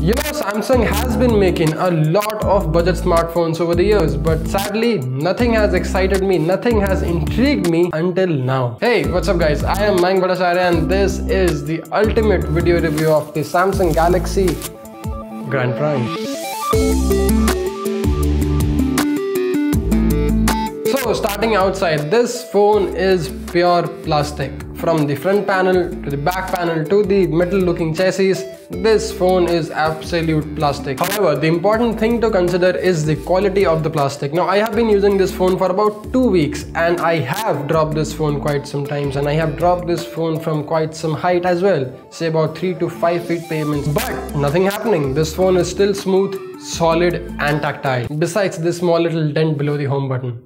You know, Samsung has been making a lot of budget smartphones over the years, but sadly, nothing has excited me, nothing has intrigued me until now. Hey, what's up guys? I am Mayank Bhattacharya and this is the ultimate video review of the Samsung Galaxy Grand Prime. So starting outside, this phone is pure plastic. From the front panel to the back panel to the metal looking chassis, this phone is absolute plastic. However, the important thing to consider is the quality of the plastic. Now I have been using this phone for about 2 weeks and I have dropped this phone quite some times, and I have dropped this phone from quite some height as well, say about 3 to 5 feet pavements, but nothing happening. This phone is still smooth, solid and tactile, besides this small little dent below the home button.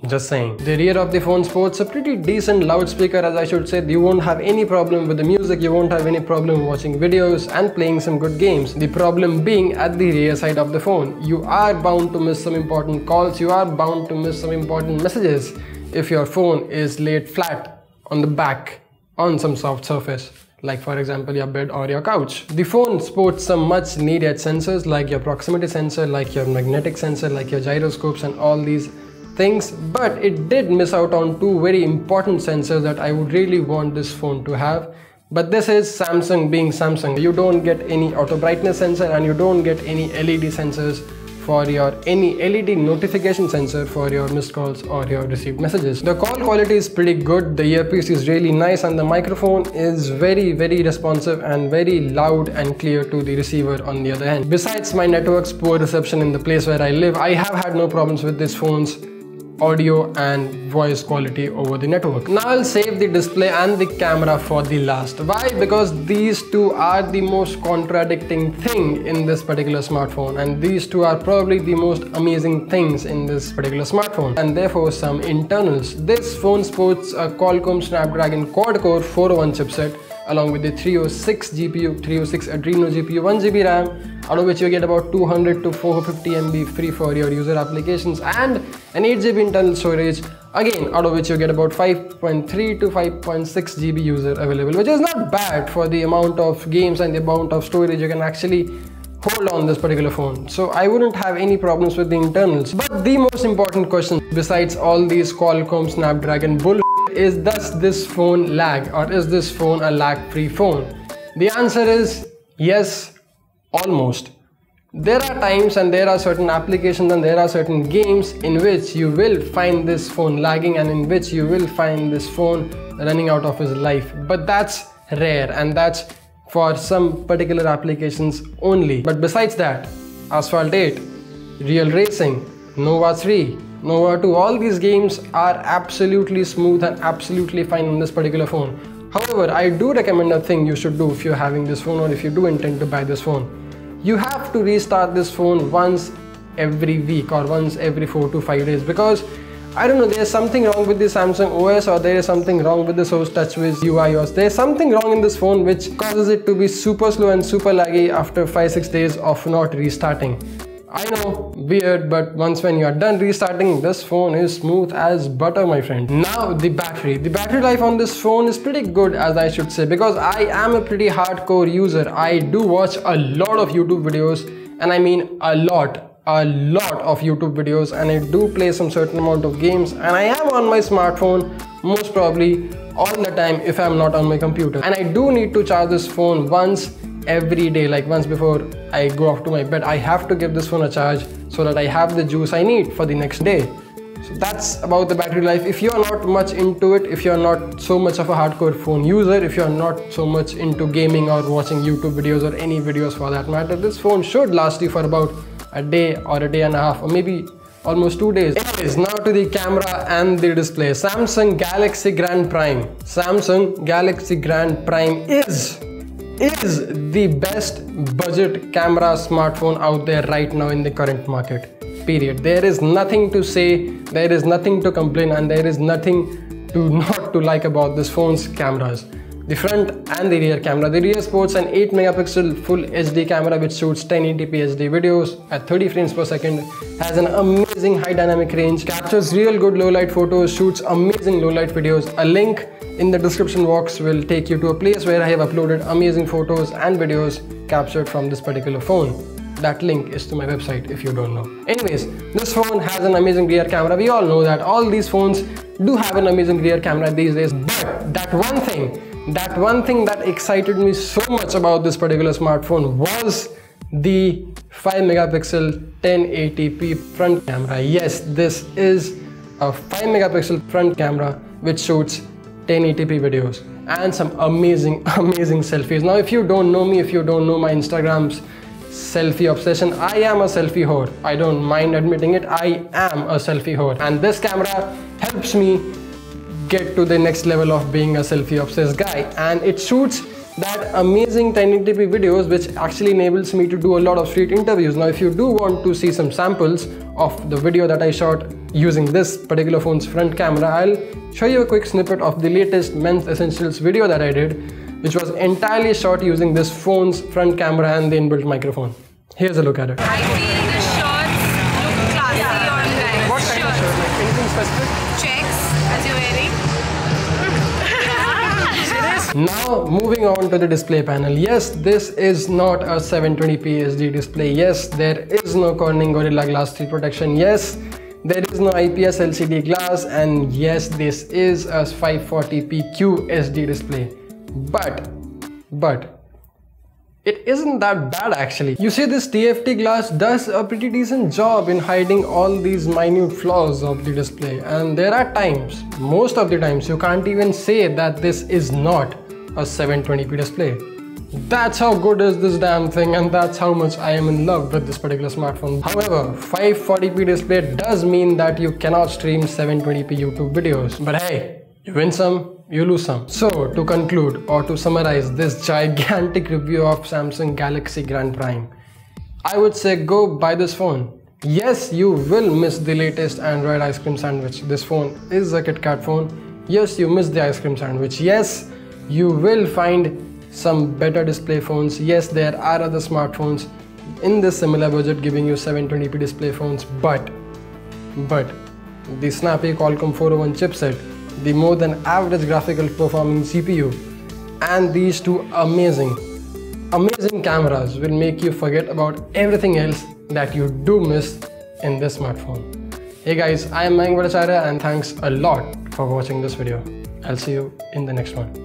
Just saying. The rear of the phone sports a pretty decent loudspeaker, as I should say. You won't have any problem with the music, you won't have any problem watching videos and playing some good games. The problem being at the rear side of the phone. You are bound to miss some important calls, you are bound to miss some important messages if your phone is laid flat on the back on some soft surface, like for example your bed or your couch. The phone sports some much needed sensors like your proximity sensor, like your magnetic sensor, like your gyroscopes and all these things, but it did miss out on two very important sensors that I would really want this phone to have. But this is Samsung being Samsung. You don't get any auto brightness sensor and you don't get any LED sensors for any LED notification sensor for your missed calls or your received messages. The call quality is pretty good, the earpiece is really nice, and the microphone is very responsive and very loud and clear to the receiver on the other hand. Besides my network's poor reception in the place where I live, I have had no problems with this phone's audio and voice quality over the network. Now I'll save the display and the camera for the last. Why? Because these two are the most contradicting thing in this particular smartphone, and these two are probably the most amazing things in this particular smartphone, and therefore some internals. This phone sports a Qualcomm Snapdragon quad-core 401 chipset along with the 306 GPU, 306 Adreno GPU, 1GB RAM, out of which you get about 200 to 450 MB free for your user applications, and an 8GB internal storage, again out of which you get about 5.3 to 5.6 GB user available, which is not bad for the amount of games and the amount of storage you can actually hold on this particular phone. So I wouldn't have any problems with the internals. But the most important question, besides all these Qualcomm Snapdragon bull, is does this phone lag, or is this phone a lag-free phone? The answer is yes, almost. There are times and there are certain applications and there are certain games in which you will find this phone lagging and in which you will find this phone running out of its life, but that's rare and that's for some particular applications only. But besides that, Asphalt 8, Real Racing, Nova 3, Nova 2, all these games are absolutely smooth and absolutely fine on this particular phone. However, I do recommend a thing you should do if you're having this phone or if you do intend to buy this phone. You have to restart this phone once every week or once every 4 to 5 days, because I don't know, there's something wrong with the Samsung OS, or there is something wrong with the Source TouchWiz UI OS. There's something wrong in this phone which causes it to be super slow and super laggy after 5-6 days of not restarting. I know, weird, but once when you are done restarting, this phone is smooth as butter, my friend. Now the battery. The battery life on this phone is pretty good, as I should say, because I am a pretty hardcore user. I do watch a lot of YouTube videos, and I mean a lot of YouTube videos, and I do play some certain amount of games, and I am on my smartphone most probably all the time if I'm not on my computer. And I do need to charge this phone once every day, like once before I go off to my bed. I have to give this phone a charge so that I have the juice I need for the next day. So that's about the battery life. If you're not much into it, if you're not so much of a hardcore phone user, if you're not so much into gaming or watching YouTube videos or any videos for that matter, this phone should last you for about a day or a day and a half, or maybe almost 2 days. Anyways, now to the camera and the display. Samsung Galaxy Grand Prime. Samsung Galaxy Grand Prime is the best budget camera smartphone out there right now in the current market, period. There is nothing to say, there is nothing to complain, and there is nothing to not to like about this phone's cameras. The front and the rear camera. The rear sports an 8 megapixel full HD camera which shoots 1080p HD videos at 30 frames per second, has an amazing high dynamic range, captures real good low light photos, shoots amazing low light videos. A link in the description box will take you to a place where I have uploaded amazing photos and videos captured from this particular phone. That link is to my website if you don't know. Anyways, this phone has an amazing rear camera. We all know that all these phones do have an amazing rear camera these days, but that one thing that excited me so much about this particular smartphone was the 5 megapixel 1080p front camera. Yes, this is a 5 megapixel front camera which shoots 1080p videos and some amazing selfies. Now, if you don't know me, if you don't know my Instagram's selfie obsession, I am a selfie whore. I don't mind admitting it. I am a selfie whore, and this camera helps me get to the next level of being a selfie obsessed guy, and it shoots that amazing 1080p videos, which actually enables me to do a lot of street interviews. Now, if you do want to see some samples of the video that I shot using this particular phone's front camera, I'll show you a quick snippet of the latest Men's Essentials video that I did, which was entirely shot using this phone's front camera and the inbuilt microphone. Here's a look at it. I feel the shirts look classy on guys. What kind of shirt? Like anything specific? Checks as you're wearing. Now moving on to the display panel. Yes, this is not a 720p HD display. Yes, there is no Corning Gorilla Glass 3 protection. Yes, there is no IPS LCD glass, and yes, this is a 540p QHD display. But it isn't that bad actually. You see, this TFT glass does a pretty decent job in hiding all these minute flaws of the display, and there are times, most of the times, you can't even say that this is not a 720p display. That's how good is this damn thing, and that's how much I am in love with this particular smartphone. However, 540p display does mean that you cannot stream 720p YouTube videos. But hey, you win some, you lose some. So to conclude or to summarize this gigantic review of Samsung Galaxy Grand Prime, I would say go buy this phone. Yes, you will miss the latest Android ice cream sandwich. This phone is a KitKat phone. Yes, you miss the ice cream sandwich. Yes, you will find some better display phones. Yes, there are other smartphones in this similar budget giving you 720p display phones, but the snappy Qualcomm 401 chipset, the more than average graphical performing CPU, and these two amazing cameras will make you forget about everything else that you do miss in this smartphone. Hey guys, I am Mayank Bhattacharya, and thanks a lot for watching this video. I'll see you in the next one.